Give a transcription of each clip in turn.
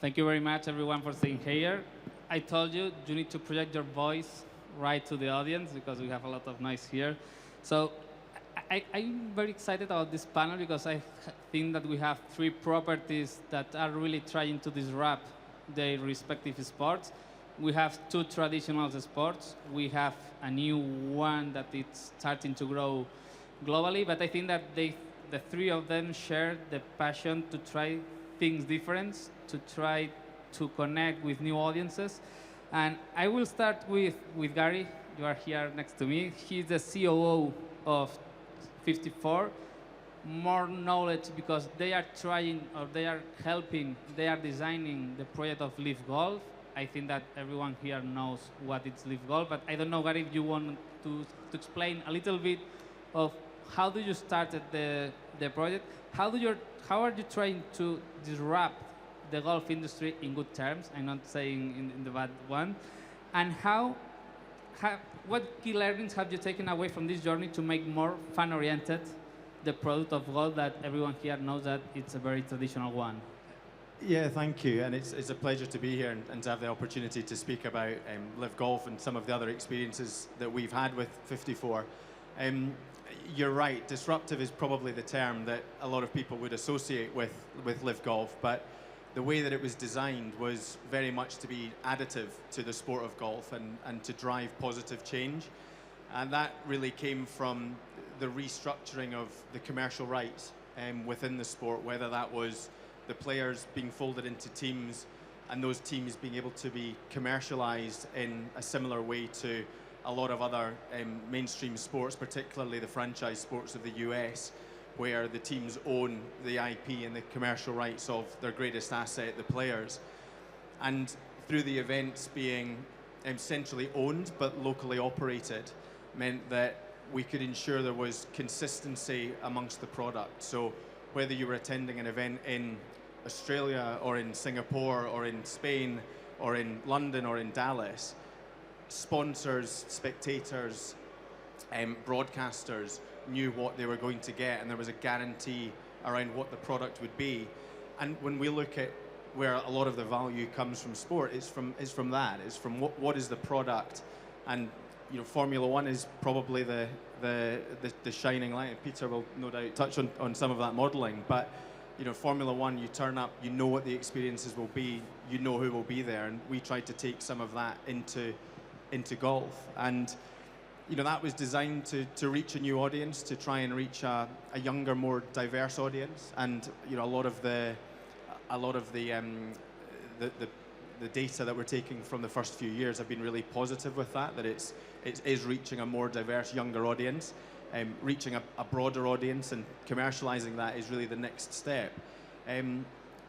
Thank you very much, everyone, for staying here. I told you, you need to project your voice right to the audience because we have a lot of noise here. So I'm very excited about this panel because I think that we have three properties that are really trying to disrupt their respective sports. We have two traditional sports. We have a new one that it's starting to grow globally, but I think that the three of them share the passion to try things different, to try to connect with new audiences. And I will start with Gary. You are here next to me. He's the COO of 54. More knowledge because they are trying or they are helping, they are designing the project of Live Golf. I think that everyone here knows what is Live Golf, but I don't know, Gary, if you want to explain a little bit of how do you started the project? How are you trying to disrupt the golf industry in good terms? I'm not saying in the bad one. And what key learnings have you taken away from this journey to make more fan-oriented the product of golf that everyone here knows that it's a very traditional one? Yeah, thank you. And it's a pleasure to be here and to have the opportunity to speak about Live Golf and some of the other experiences that we've had with 54. You're right, disruptive is probably the term that a lot of people would associate with Live Golf, but the way that it was designed was very much to be additive to the sport of golf and to drive positive change. And that really came from the restructuring of the commercial rights within the sport, whether that was the players being folded into teams and those teams being able to be commercialized in a similar way to a lot of other mainstream sports, particularly the franchise sports of the US, where the teams own the IP and the commercial rights of their greatest asset, the players. And through the events being centrally owned but locally operated, meant that we could ensure there was consistency amongst the product. So whether you were attending an event in Australia or in Singapore or in Spain or in London or in Dallas, sponsors, spectators, broadcasters knew what they were going to get, and there was a guarantee around what the product would be. And when we look at where a lot of the value comes from sport, it's from that. It's from what is the product. And you know, Formula One is probably the shining light. Peter will no doubt touch on some of that modeling, but you know, Formula One, you turn up, you know what the experiences will be, you know who will be there, and we tried to take some of that into golf. And you know, that was designed to reach a new audience, to try and reach a younger, more diverse audience. And you know, a lot of the data that we're taking from the first few years have been really positive with that it is reaching a more diverse, younger audience, reaching a broader audience, and commercializing that is really the next step.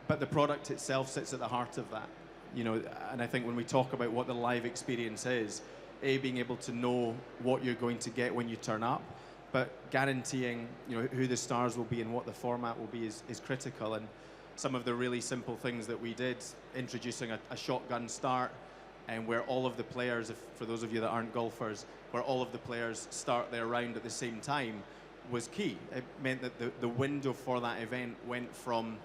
But the product itself sits at the heart of that. You know, and I think when we talk about what the live experience is, being able to know what you're going to get when you turn up, but guaranteeing, you know, who the stars will be and what the format will be is critical. And some of the really simple things that we did, introducing a shotgun start, and where all of the players, for those of you that aren't golfers, where all of the players start their round at the same time, was key. It meant that the window for that event went from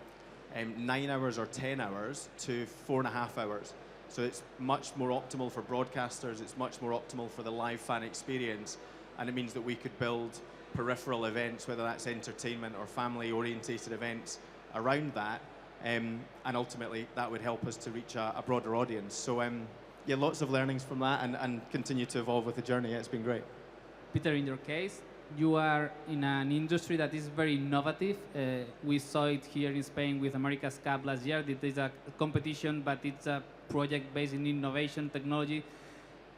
9 hours or 10 hours to 4.5 hours. So it's much more optimal for broadcasters, it's much more optimal for the live fan experience, and it means that we could build peripheral events, whether that's entertainment or family-orientated events around that, and ultimately that would help us to reach a broader audience. So yeah, lots of learnings from that, and continue to evolve with the journey. It's been great. Peter, in your case, you are in an industry that is very innovative. We saw it here in Spain with America's Cup last year. It is a competition, but it's a project based in innovation, technology.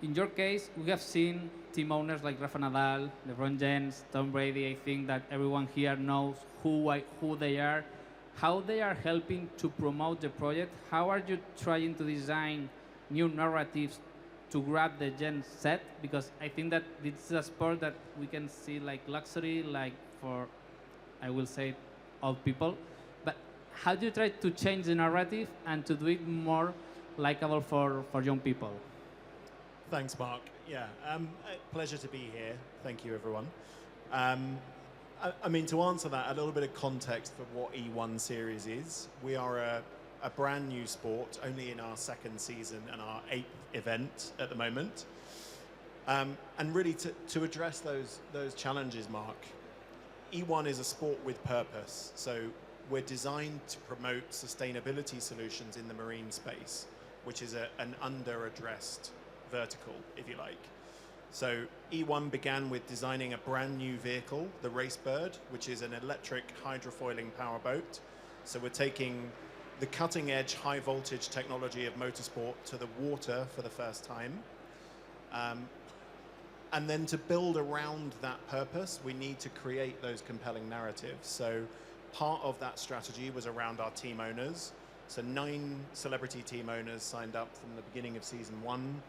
In your case, we have seen team owners like Rafa Nadal, LeBron James, Tom Brady. I think that everyone here knows who they are, how they are helping to promote the project. How are you trying to design new narratives to grab the Gen Z? Because I think that this is a sport that we can see like luxury, like for, I will say, old people. But how do you try to change the narrative and to do it more likable for young people? Thanks, Marc. Yeah, pleasure to be here. Thank you, everyone. I mean, to answer that, a little bit of context for what E1 Series is. We are a a brand new sport, only in our second season and our 8th event at the moment. And really to address those challenges, Marc, E1 is a sport with purpose. So we're designed to promote sustainability solutions in the marine space, which is an under-addressed vertical, if you like. So E1 began with designing a brand new vehicle, the Racebird, which is an electric hydrofoiling powerboat. So we're taking the cutting-edge high-voltage technology of motorsport to the water for the first time. And then to build around that purpose, we need to create those compelling narratives. So part of that strategy was around our team owners. So 9 celebrity team owners signed up from the beginning of season 1.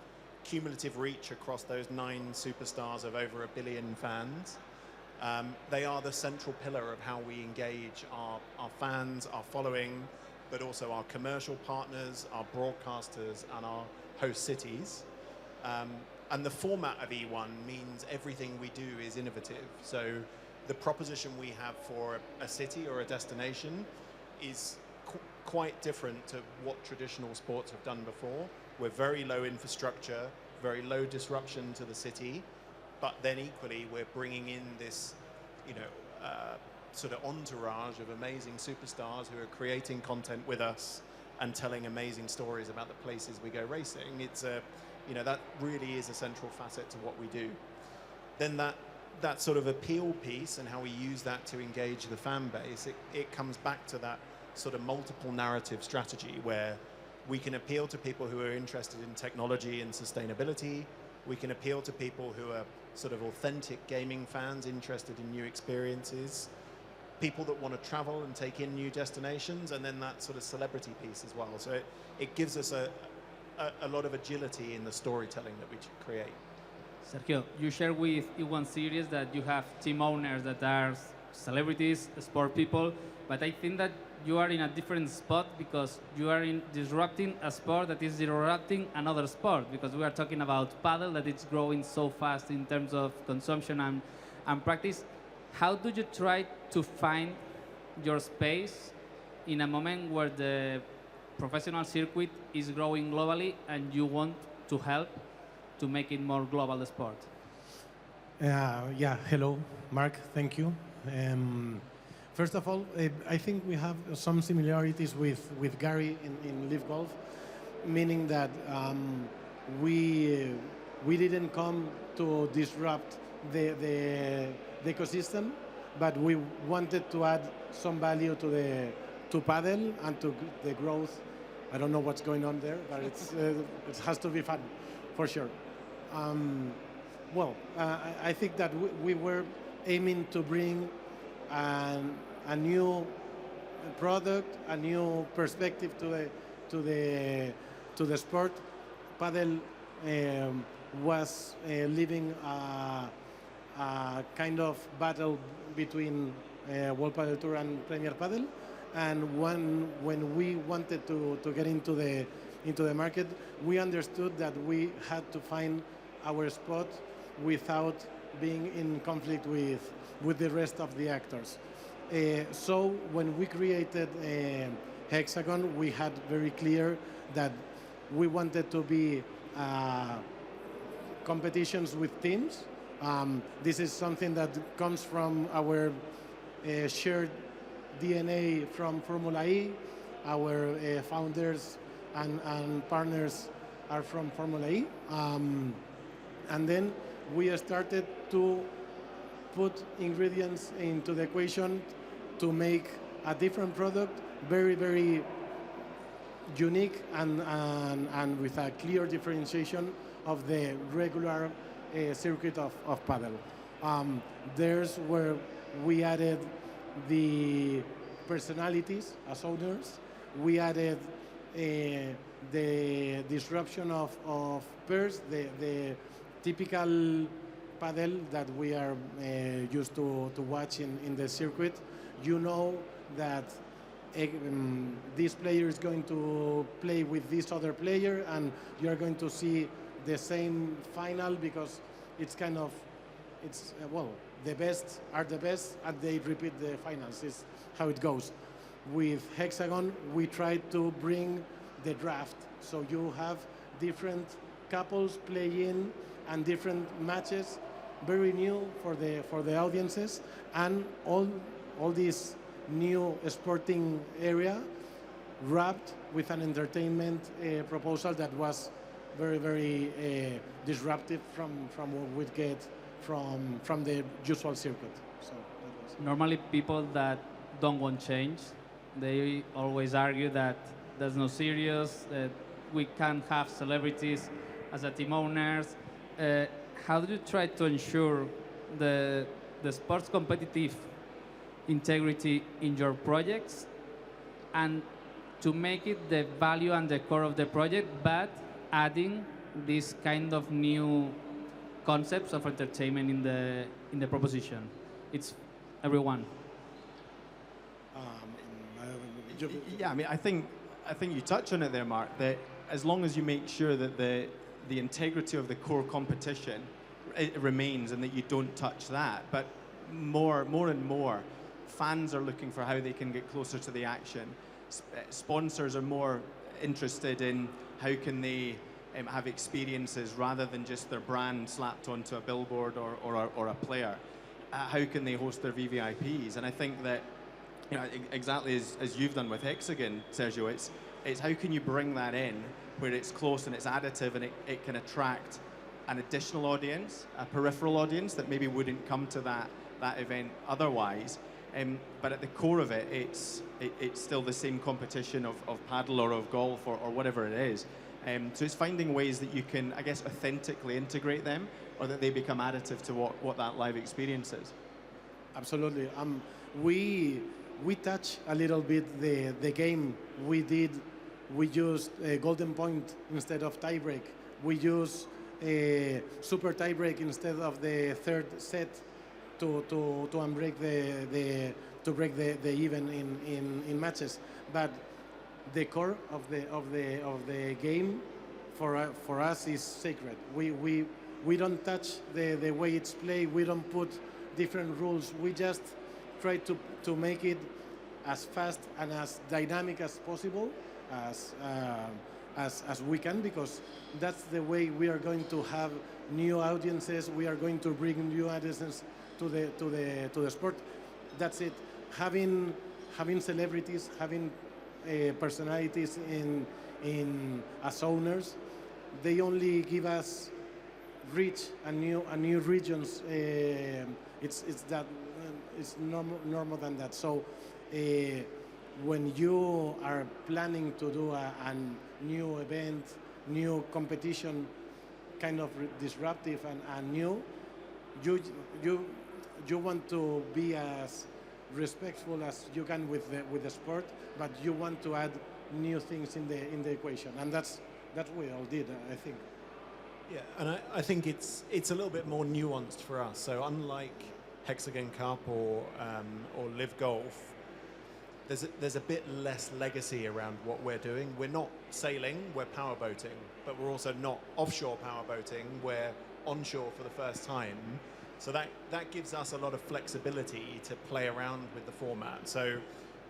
Cumulative reach across those 9 superstars of over 1 billion fans. They are the central pillar of how we engage our fans, our following, but also our commercial partners, our broadcasters, and our host cities. And the format of E1 means everything we do is innovative. So the proposition we have for a city or a destination is quite different to what traditional sports have done before. We're very low infrastructure, very low disruption to the city, but then equally we're bringing in this, sort of entourage of amazing superstars who are creating content with us and telling amazing stories about the places we go racing. It's that really is a central facet to what we do. Then that sort of appeal piece and how we use that to engage the fan base, it comes back to that sort of multiple narrative strategy where we can appeal to people who are interested in technology and sustainability. We can appeal to people who are sort of authentic gaming fans interested in new experiences, people that want to travel and take in new destinations, and then that sort of celebrity piece as well. So it gives us a lot of agility in the storytelling that we create. Sergio, you share with E1 series that you have team owners that are celebrities, sport people, but I think that you are in a different spot because you are disrupting a sport that is disrupting another sport, because we are talking about paddle that is growing so fast in terms of consumption and practice. How do you try to find your space in a moment where the professional circuit is growing globally and you want to help to make it more global, the sport? Hello, Marc, thank you. First of all, I think we have some similarities with Gary in Live Golf, meaning that we didn't come to disrupt the ecosystem, but we wanted to add some value to paddle and to the growth. I don't know what's going on there, but it has to be fun, for sure. I think that we were aiming to bring a new product, a new perspective to the sport. Paddle was living a kind of battle between World Padel Tour and Premier Padel, and when we wanted to get into the market, we understood that we had to find our spot without being in conflict with the rest of the actors. So when we created Hexagon, we had very clear that we wanted to be competitions with teams. This is something that comes from our shared DNA from Formula E. Our founders and partners are from Formula E. And then we started to put ingredients into the equation to make a different product, very, very unique and with a clear differentiation of the regular circuit of paddle. There's where we added the personalities as owners. We added the disruption of pairs, the typical paddle that we are used to watch in the circuit. You know that this player is going to play with this other player, and you're going to see the same final because it's kind of, the best are the best and they repeat the finals, is how it goes. with Hexagon, we try to bring the draft. So you have different couples playing and different matches, very new for the audiences, and all this new sporting area wrapped with an entertainment proposal that was very disruptive from what we get from the usual circuit. So that was. Normally, people that don't want change, they always argue that there's no serious, that we can't have celebrities as a team owners. How do you try to ensure the sports competitive integrity in your projects and to make it the value and the core of the project, but adding this kind of new concepts of entertainment in the proposition? It's everyone. Yeah, I mean, I think you touch on it there, Marc. That as long as you make sure that the integrity of the core competition it remains and that you don't touch that, but more and more, fans are looking for how they can get closer to the action. Sponsors are more interested in how can they have experiences rather than just their brand slapped onto a billboard or a player. How can they host their VVIPs? And I think that, you know, exactly as you've done with Hexagon, Sergio, it's how can you bring that in where it's close and it's additive and it can attract an additional audience, a peripheral audience that maybe wouldn't come to that event otherwise. But at the core of it, it's still the same competition of paddle or of golf or whatever it is. So it's finding ways that you can, I guess, authentically integrate them or that they become additive to what that live experience is. Absolutely. We touch a little bit the game. We used a golden point instead of tiebreak. We use a super tiebreak instead of the third set to unbreak to break the even in matches. But the core of the game for us is sacred. We don't touch the way it's played. We don't put different rules. We just try to make it as fast and as dynamic as possible, as we can, because that's the way we are going to have new audiences. We are going to bring new audiences to the sport. That's it. Having celebrities, having personalities in as owners, they only give us reach and new regions. It's normal than that. So when you are planning to do a new event, new competition, kind of disruptive and new, you want to be as respectful as you can with the sport, but you want to add new things in the equation, and that's what we all did, I think. Yeah, and I think it's a little bit more nuanced for us. So unlike Hexagon Cup or Live Golf, there's a bit less legacy around what we're doing. We're not sailing, we're powerboating, but we're also not offshore powerboating, we're onshore for the first time. So that gives us a lot of flexibility to play around with the format. So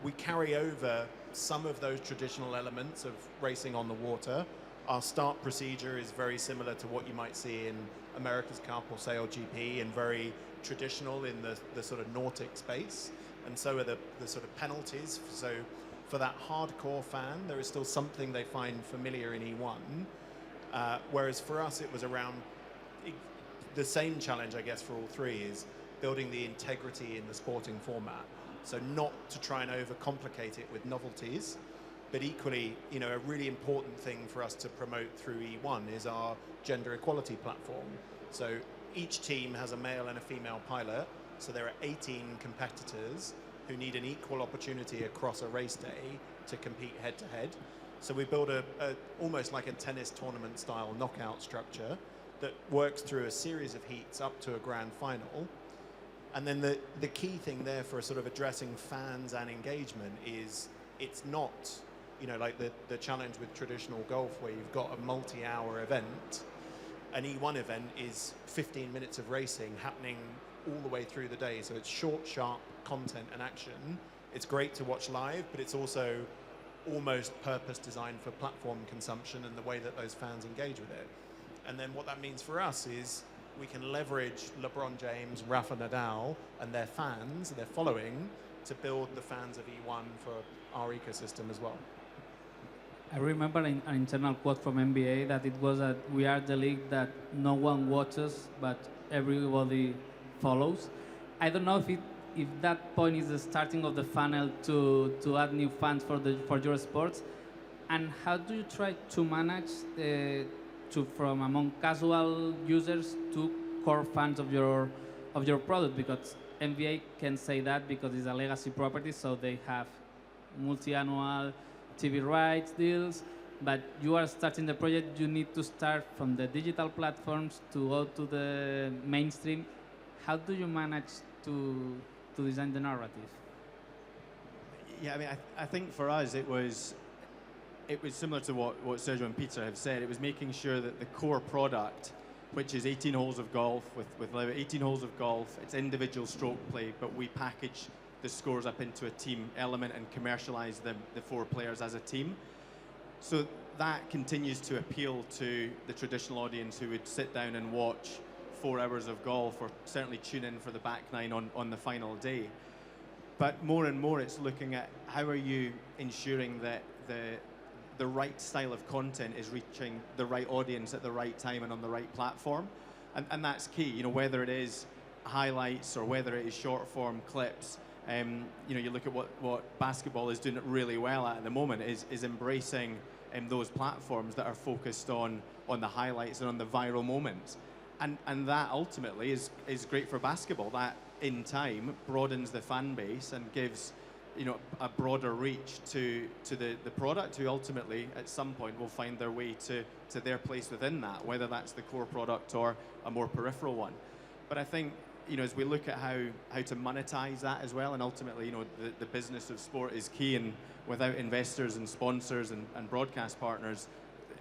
we carry over some of those traditional elements of racing on the water. Our start procedure is very similar to what you might see in America's Cup or Sail GP, and very traditional in the sort of nautic space. And so are the sort of penalties. So for that hardcore fan, there is still something they find familiar in E1. Whereas for us, it was around the same challenge, I guess, for all three, is building the integrity in the sporting format. So not to try and overcomplicate it with novelties, but equally, you know, a really important thing for us to promote through E1 is our gender equality platform. So each team has a male and a female pilot. So there are 18 competitors who need an equal opportunity across a race day to compete head to head. So we build almost like a tennis tournament style knockout structure that works through a series of heats up to a grand final. And then the key thing there for sort of addressing fans and engagement is it's not, you know, like the challenge with traditional golf where you've got a multi-hour event. An E1 event is 15 minutes of racing happening all the way through the day. So it's short, sharp content and action it's great to watch live, but it's also almost purpose designed for platform consumption and the way that those fans engage with it. And then what that means for us is we can leverage LeBron James, Rafa Nadal, and their fans, their following, to build the fans of E1 for our ecosystem as well. I remember an internal quote from NBA that it was that we are the league that no one watches, but everybody follows. I don't know if that point is the starting of the funnel to add new fans for your sports, and how do you try to manage from among casual users to core fans of your product? Because NBA can say that because it's a legacy property, so they have multi-annual TV rights deals. But you are starting the project, you need to start from the digital platforms to go to the mainstream. How do you manage to design the narrative? Yeah, I mean, I think for us it was similar to what Sergio and Peter have said. It was making sure that the core product, which is 18 holes of golf with Lewin, 18 holes of golf, it's individual stroke play, but we package the scores up into a team element and commercialize the 4 players as a team. So that continues to appeal to the traditional audience who would sit down and watch 4 hours of golf, or certainly tune in for the back nine on the final day. But more and more it's looking at how are you ensuring that the right style of content is reaching the right audience at the right time and on the right platform. And that's key, you know, whether it is highlights or whether it is short form clips. You know, you look at what basketball is doing really well at the moment is embracing those platforms that are focused on the highlights and on the viral moments. And that ultimately is great for basketball. That in time broadens the fan base and gives, you know, a broader reach to the product, who ultimately at some point will find their way to their place within that, whether that's the core product or a more peripheral one. But I think, you know, as we look at how to monetize that as well, and ultimately, you know, the business of sport is key, and without investors and sponsors and broadcast partners,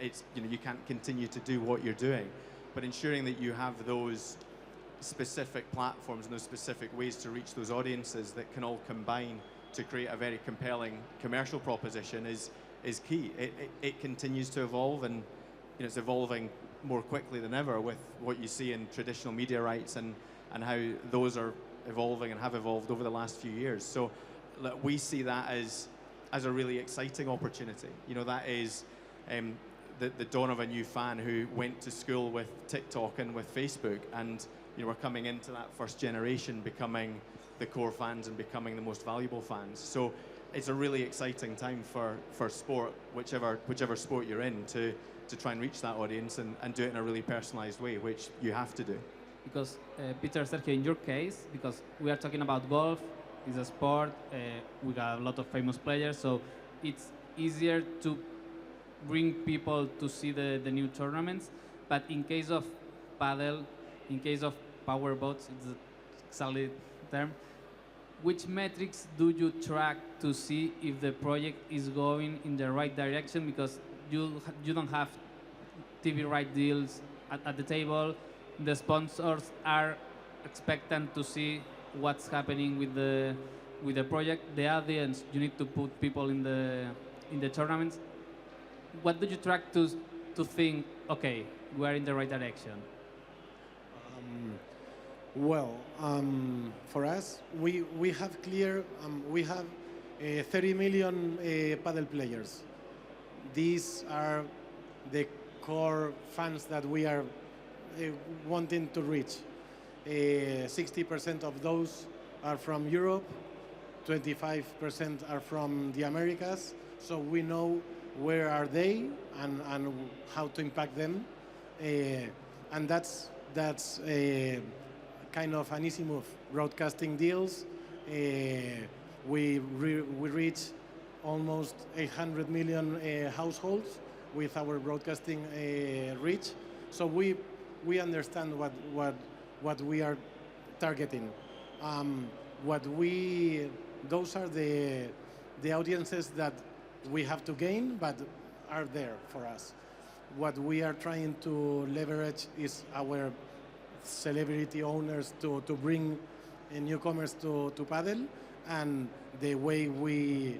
it's, you know, you can't continue to do what you're doing. But ensuring that you have those specific platforms and those specific ways to reach those audiences that can all combine to create a very compelling commercial proposition is key. It continues to evolve, and, you know, it's evolving more quickly than ever with what you see in traditional media rights and how those are evolving and have evolved over the last few years. So look, we see that as a really exciting opportunity. You know, that is the dawn of a new fan who went to school with TikTok and with Facebook, and, you know, we're coming into that first generation becoming the core fans and becoming the most valuable fans. So it's a really exciting time for sport, whichever sport you're in, to try and reach that audience and do it in a really personalized way, which you have to do. Because Peter, Sergio, in your case, because we are talking about golf, it's a sport, we got a lot of famous players, so it's easier to bring people to see the new tournaments. But in case of paddle, in case of power boats, it's a solid term, which metrics do you track to see if the project is going in the right direction? Because you don't have TV right deals at the table. The sponsors are expectant to see what's happening with the project. The audience, you need to put people in the tournaments. What do you track to think, okay, we are in the right direction? For us, we have clear, we have 30 million paddle players. These are the core fans that we are wanting to reach. 60% of those are from Europe, 25% are from the Americas, so we know where are they and how to impact them, and that's a kind of an easy move. Broadcasting deals, we reach almost 800 million households with our broadcasting reach, so we understand what we are targeting. Those are the audiences that we have to gain, but are there for us. What we are trying to leverage is our celebrity owners to bring newcomers to paddle, and the way we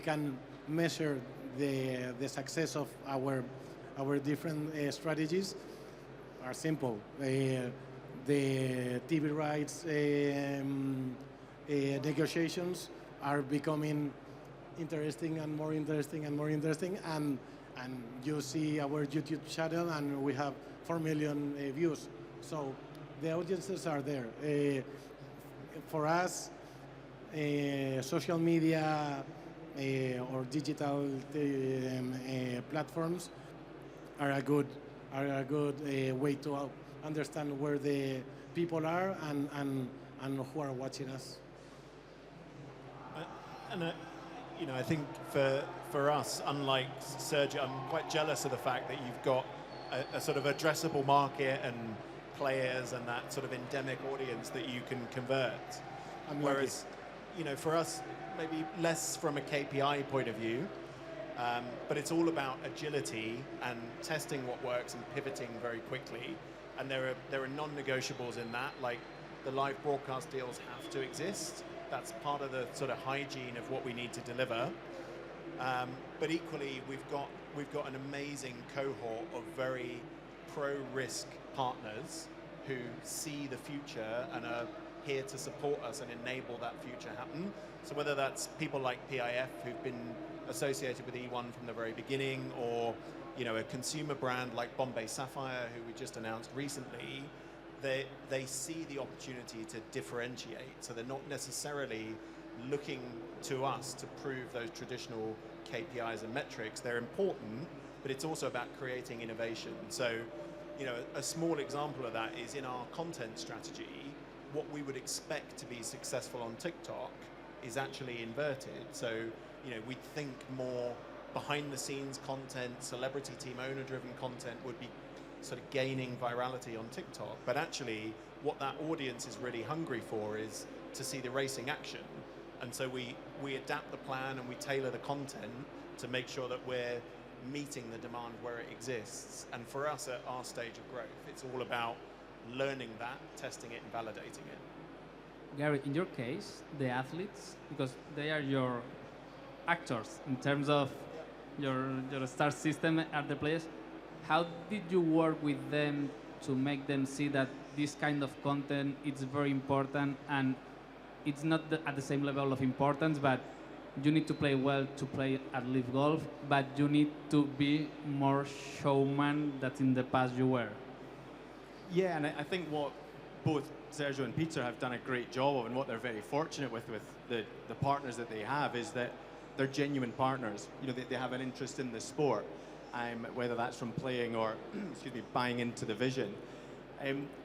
can measure the success of our different strategies are simple. The TV rights negotiations are becoming interesting and more interesting and more interesting, and you see our YouTube channel and we have 4 million views. So the audiences are there. For us, social media or digital platforms are a good way to understand where the people are and who are watching us. I think for us, unlike Sergio, I'm quite jealous of the fact that you've got a sort of addressable market and players and that sort of endemic audience that you can convert. Whereas, for us, maybe less from a KPI point of view, but it's all about agility and testing what works and pivoting very quickly. And there are non-negotiables in that, like the live broadcast deals have to exist. That's part of the sort of hygiene of what we need to deliver. But equally, we've got an amazing cohort of very pro-risk partners who see the future and are here to support us and enable that future happen. So whether that's people like PIF who've been associated with E1 from the very beginning, or a consumer brand like Bombay Sapphire, who we just announced recently, they see the opportunity to differentiate. So they're not necessarily looking to us to prove those traditional KPIs and metrics. They're important, but it's also about creating innovation. So, a small example of that is in our content strategy, what we would expect to be successful on TikTok is actually inverted. So, we think more behind the scenes content, celebrity team owner driven content would be sort of gaining virality on TikTok. But actually what that audience is really hungry for is to see the racing action. And so we adapt the plan and we tailor the content to make sure that we're meeting the demand where it exists. And for us at our stage of growth, it's all about learning that, testing it and validating it. Gary, in your case, the athletes, because they are your actors in terms of your star system are the players, how did you work with them to make them see that this kind of content is very important, and it's not at the same level of importance, but you need to play well to play at Live Golf, but you need to be more showman than in the past you were? Yeah, and I think what both Sergio and Peter have done a great job of, and what they're very fortunate with the partners that they have, is that they're genuine partners. They have an interest in the sport, whether that's from playing or buying into the vision.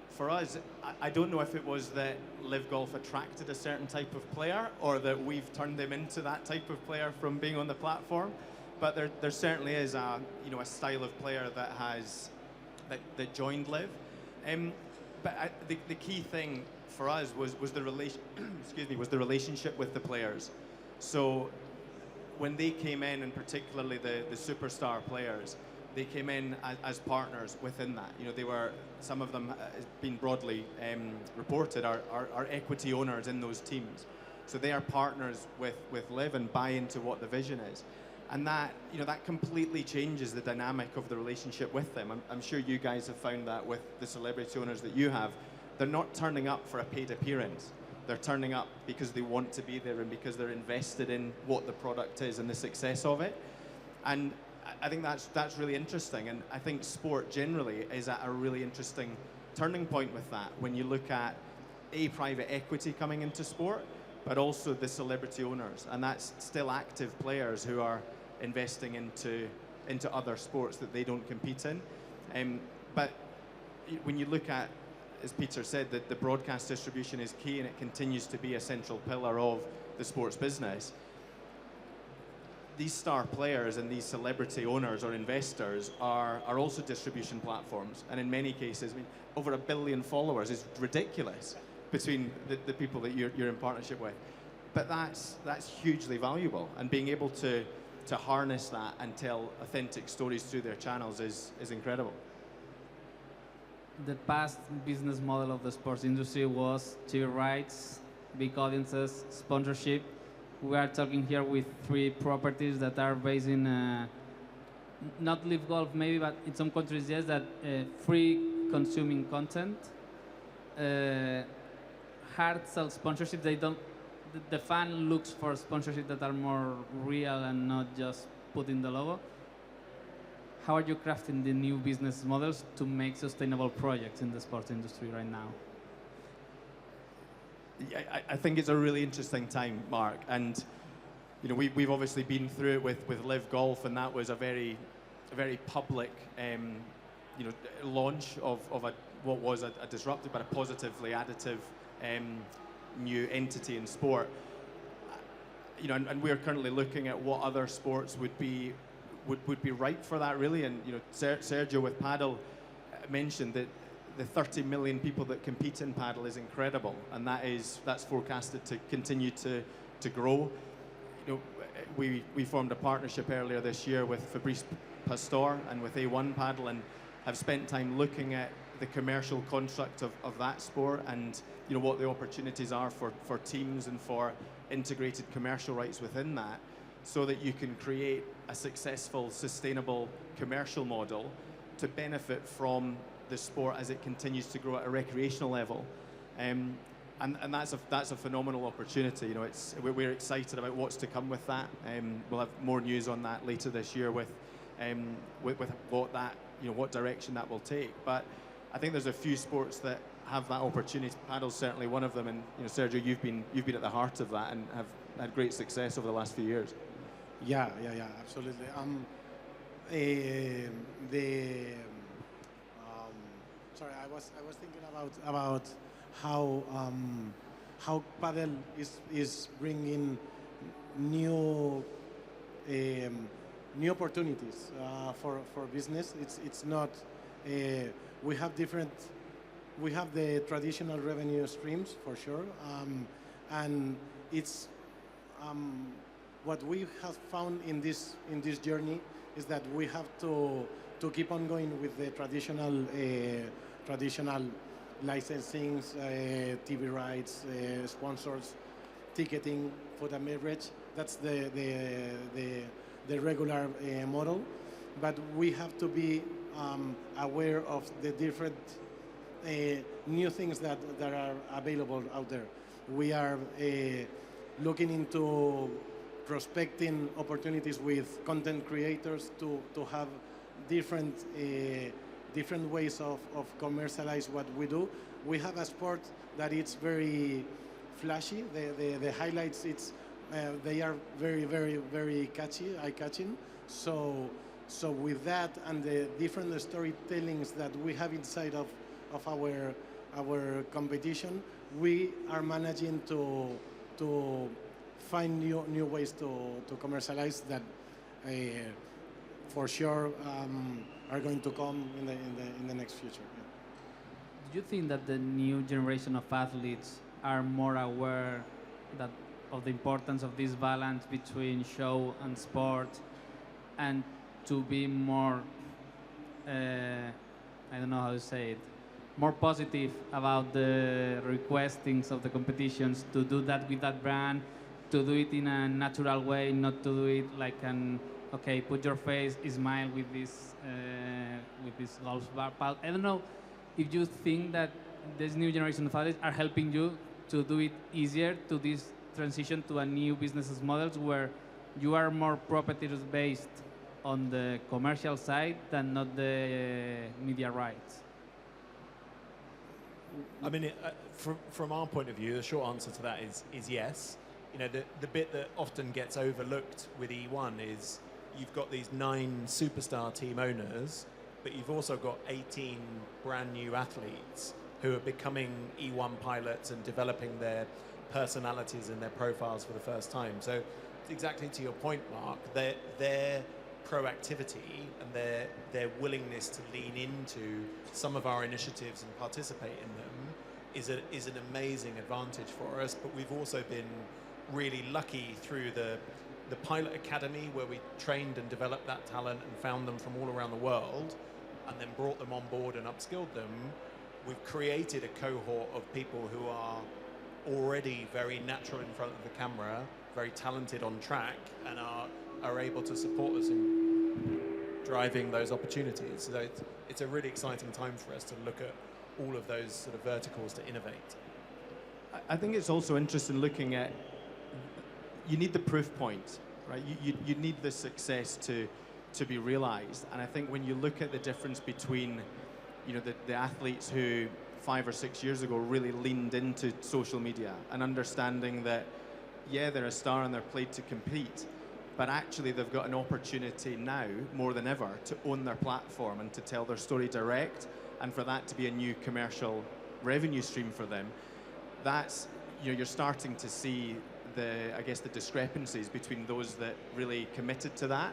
For us, I don't know if it was that Live Golf attracted a certain type of player or that we've turned them into that type of player from being on the platform, but there certainly is a style of player that joined Live. But the key thing for us was the relationship with the players. So when they came in, and particularly the superstar players, they came in as partners within that. Some of them, has been broadly reported, are equity owners in those teams. So they are partners with Live and buy into what the vision is. And that completely changes the dynamic of the relationship with them. I'm sure you guys have found that with the celebrity owners that you have. They're not turning up for a paid appearance. They're turning up because they want to be there and because they're invested in what the product is and the success of it. And I think that's really interesting. And I think sport generally is at a really interesting turning point with that. When you look at private equity coming into sport, but also the celebrity owners, and that's still active players who are investing into other sports that they don't compete in. But when you look at, as Peter said, that the broadcast distribution is key and it continues to be a central pillar of the sports business. These star players and these celebrity owners or investors are also distribution platforms. And in many cases, over 1 billion followers is ridiculous between the people that you're in partnership with. But that's hugely valuable. And being able to harness that and tell authentic stories through their channels is incredible. The past business model of the sports industry was TV rights, big audiences, sponsorship. We are talking here with 3 properties that are based in, not live golf maybe, but in some countries, yes, that free consuming content, hard sell sponsorship. They don't, the fan looks for sponsorship that are more real and not just put in the logo. How are you crafting the new business models to make sustainable projects in the sports industry right now? Yeah, I think it's a really interesting time, Mark, and you know we've obviously been through it with Live Golf, and that was a very public you know launch of what was a disruptive but a positively additive new entity in sport. You know, and we're currently looking at what other sports would be ripe for that, really. And you know, Sergio with paddle mentioned that the 30 million people that compete in paddle is incredible, and that's forecasted to continue to grow. You know, we formed a partnership earlier this year with Fabrice Pastor and with A1 Paddle, and have spent time looking at the commercial construct of that sport, and you know what the opportunities are for teams and for integrated commercial rights within that, so that you can create a successful, sustainable commercial model to benefit from the sport as it continues to grow at a recreational level. And that's a phenomenal opportunity. You know, we're excited about what's to come with that. We'll have more news on that later this year with what that, you know, what direction that will take. But I think there's a few sports that have that opportunity. Paddle's certainly one of them, and you know, Sergio, you've been at the heart of that and have had great success over the last few years. Yeah, absolutely. Sorry, I was thinking about how paddle is bringing new opportunities for business. It's not we have the traditional revenue streams for sure, and it's what we have found in this journey is that we have to keep on going with the traditional licensing, TV rights, sponsors, ticketing, food and beverage. That's the regular model, but we have to be aware of the different new things that are available out there. We are looking into prospecting opportunities with content creators to have different ways of commercialize what we do. We have a sport that it's very flashy. The highlights, they are very catchy, eye-catching. So with that and the different storytellings that we have inside of our competition, we are managing to find new ways to commercialize that for sure are going to come in the next future. Yeah. Do you think that the new generation of athletes are more aware of the importance of this balance between show and sport, and to be more, I don't know how to say it, more positive about the requestings of the competitions, to do that with that brand, to do it in a natural way, not to do it like okay, put your face, smile with this golf ball. I don't know if you think that this new generation of athletes are helping you to do it easier, to this transition to a new business models where you are more properties based on the commercial side than not the media rights. I mean, from our point of view, the short answer to that is yes. You know, the bit that often gets overlooked with E1 is you've got these 9 superstar team owners, but you've also got 18 brand new athletes who are becoming E1 pilots and developing their personalities and their profiles for the first time. So exactly to your point, Mark, their proactivity and their willingness to lean into some of our initiatives and participate in them is an amazing advantage for us. But we've also been really lucky through the pilot academy, where we trained and developed that talent and found them from all around the world and then brought them on board and upskilled them. We've created a cohort of people who are already very natural in front of the camera, very talented on track, and are able to support us in driving those opportunities. So it's a really exciting time for us to look at all of those sort of verticals to innovate. I think it's also interesting looking at, you need the proof point, right? You need the success to be realized. And I think when you look at the difference between, you know, the athletes who 5 or 6 years ago really leaned into social media and understanding that, yeah, they're a star and they're played to compete, but actually they've got an opportunity now more than ever to own their platform and to tell their story direct, and for that to be a new commercial revenue stream for them. That's, you know, you're starting to see I guess the discrepancies between those that really committed to that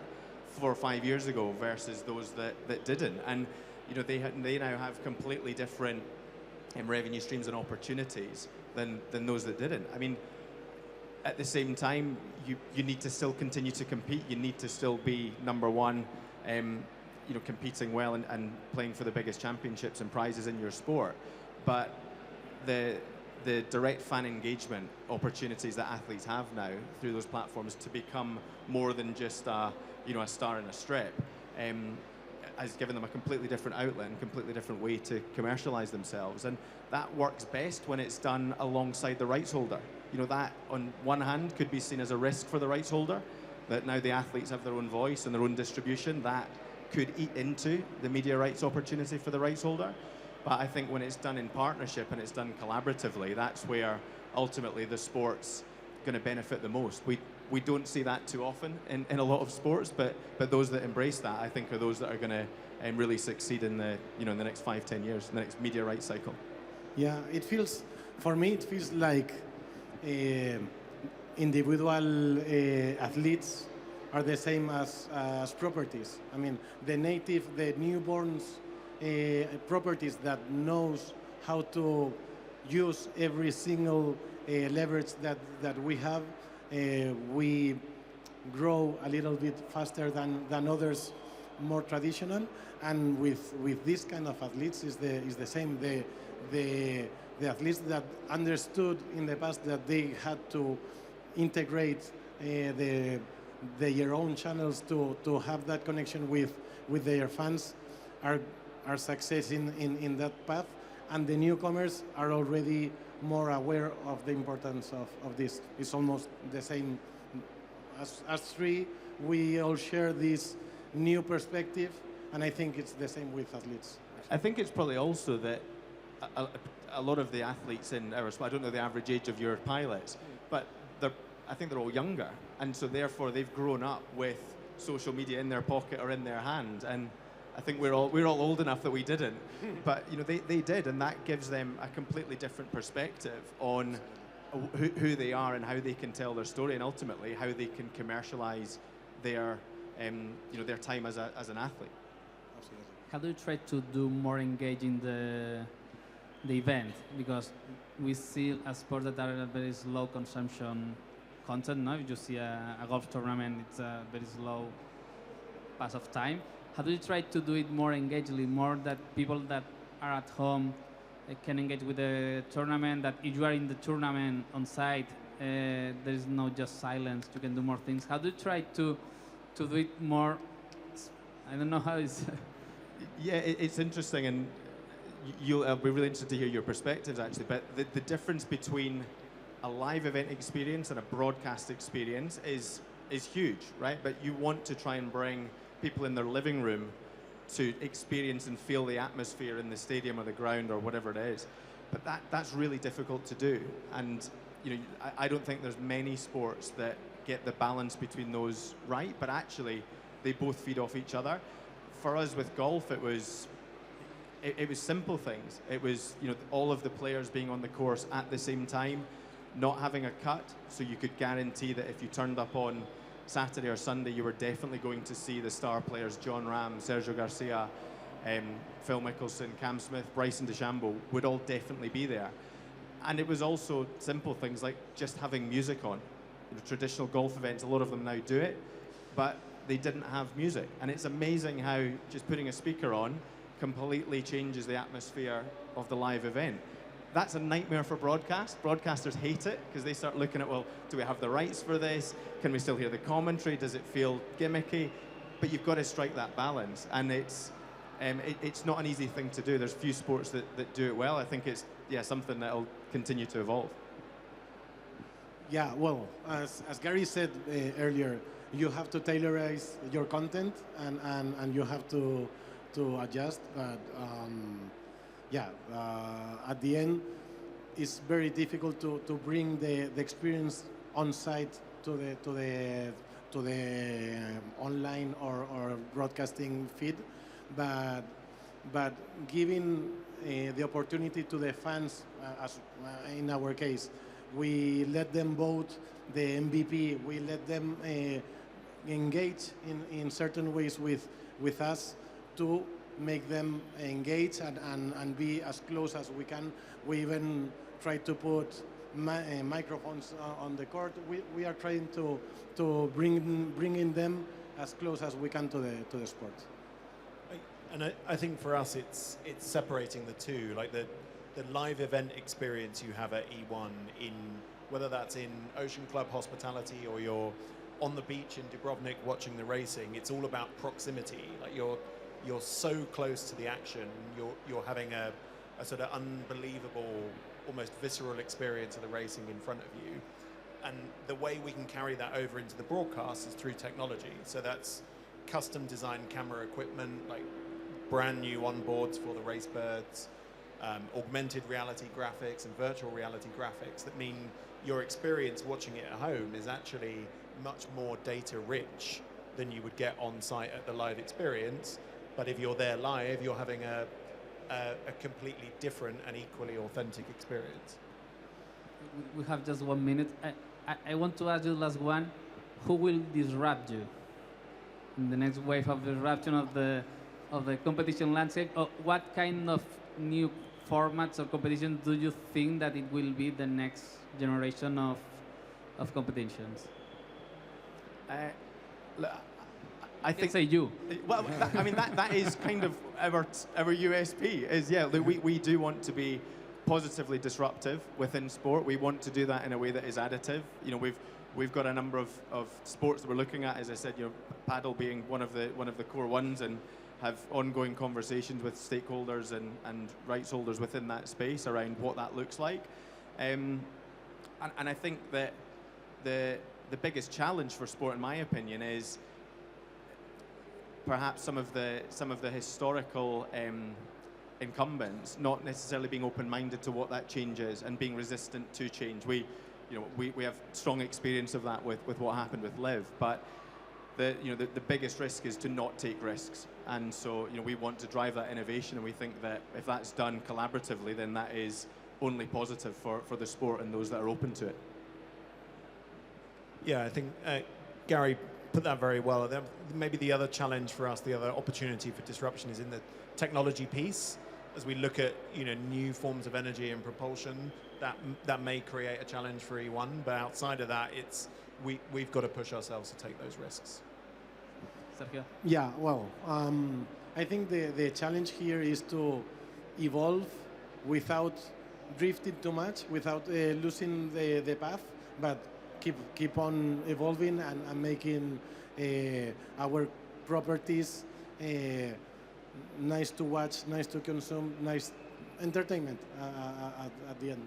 4 or 5 years ago versus those that didn't. And you know, they now have completely different revenue streams and opportunities than those that didn't. I mean, at the same time, you need to still continue to compete. You need to still be number one, you know, competing well and playing for the biggest championships and prizes in your sport. But the direct fan engagement opportunities that athletes have now through those platforms to become more than just a star in a strip, has given them a completely different outlet and completely different way to commercialize themselves. And that works best when it's done alongside the rights holder. You know, that on one hand could be seen as a risk for the rights holder, that now the athletes have their own voice and their own distribution. That could eat into the media rights opportunity for the rights holder. But I think when it's done in partnership and it's done collaboratively, that's where ultimately the sport's going to benefit the most. We don't see that too often in a lot of sports, but those that embrace that, I think, are those that are going to really succeed in the next 5-10 years, in the next media rights cycle. Yeah, for me, it feels like individual athletes are the same as properties. I mean, the newborns properties that knows how to use every single leverage that we have. We grow a little bit faster than others more traditional, and with this kind of athletes is the same. The athletes that understood in the past that they had to integrate their own channels to have that connection with their fans are successing in that path, and the newcomers are already more aware of the importance of this. It's almost the same as three. We all share this new perspective, and I think it's the same with athletes. I think it's probably also that a lot of the athletes in our sport, I don't know the average age of your pilots, but I think they're all younger, and so therefore they've grown up with social media in their pocket or in their hand. And I think we're all old enough that we didn't, but you know, they did, and that gives them a completely different perspective on who they are and how they can tell their story, and ultimately how they can commercialize their their time as an athlete. Absolutely. How do you try to do more engaging the event? Because we see a sport that are a very slow consumption content. Now, if you see a golf tournament, it's a very slow pass of time. How do you try to do it more engagingly, more that people that are at home can engage with the tournament, that if you are in the tournament on site, there is no just silence, you can do more things. How do you try to do it more? I don't know how it's... Yeah, it's interesting, and I'll be really interested to hear your perspectives, actually, but the difference between a live event experience and a broadcast experience is huge, right? But you want to try and bring people in their living room to experience and feel the atmosphere in the stadium or the ground or whatever it is. But that's really difficult to do. And you know, I don't think there's many sports that get the balance between those right, but actually they both feed off each other. For us with golf, it was simple things. It was, you know, all of the players being on the course at the same time, not having a cut, so you could guarantee that if you turned up on Saturday or Sunday, you were definitely going to see the star players, John Ram, Sergio Garcia, Phil Mickelson, Cam Smith, Bryson DeChambeau would all definitely be there. And it was also simple things like just having music on. You know, traditional golf events, a lot of them now do it, but they didn't have music. And it's amazing how just putting a speaker on completely changes the atmosphere of the live event. that's a nightmare for broadcast. Broadcasters hate it because they start looking at, well, do we have the rights for this? Can we still hear the commentary? Does it feel gimmicky? But you've got to strike that balance, and it's not an easy thing to do. There's few sports that do it well. I think it's something that'll continue to evolve. Yeah, well, as Gary said earlier, you have to tailorize your content and you have to adjust. But at the end, it's very difficult to bring the experience on site to the online or broadcasting feed, but giving the opportunity to the fans, as in our case, we let them vote the MVP. We let them engage in certain ways with us to make them engage and be as close as we can. We even try to put microphones on the court. We are trying to bring them as close as we can to the sport. And I think for us, it's separating the two, like the live event experience you have at E1, in whether that's in Ocean Club hospitality or you're on the beach in Dubrovnik watching the racing. It's all about proximity. Like you're so close to the action. You're having a sort of unbelievable, almost visceral experience of the racing in front of you. And the way we can carry that over into the broadcast is through technology. So that's custom designed camera equipment, like brand new onboards for the race birds, augmented reality graphics and virtual reality graphics that mean your experience watching it at home is actually much more data rich than you would get on site at the live experience. But if you're there live, you're having a completely different and equally authentic experience. We have just 1 minute. I want to ask you the last one. Who will disrupt you in the next wave of disruption of the competition landscape? Or what kind of new formats or competition do you think that it will be the next generation of competitions? I think say you. Well, that is kind of our USP. Is we do want to be positively disruptive within sport. We want to do that in a way that is additive. You know, we've got a number of sports that we're looking at. As I said, you know, paddle being one of the core ones, and have ongoing conversations with stakeholders and rights holders within that space around what that looks like. And I think that the biggest challenge for sport, in my opinion, is perhaps some of the historical incumbents not necessarily being open-minded to what that change is and being resistant to change. We have strong experience of that with what happened with Liv, but the biggest risk is to not take risks. And so, you know, we want to drive that innovation, and we think that if that's done collaboratively, then that is only positive for the sport and those that are open to it. Yeah, I think Gary put that very well. Maybe the other challenge for us, the other opportunity for disruption, is in the technology piece. As we look at new forms of energy and propulsion, that may create a challenge for E1. But outside of that, we've got to push ourselves to take those risks. Sergio? Yeah, well, I think the challenge here is to evolve without drifting too much, without losing the path, but keep on evolving and making our properties nice to watch, nice to consume, nice entertainment at the end.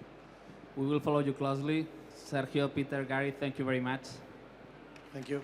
We will follow you closely. Sergio, Peter, Gary, thank you very much. Thank you.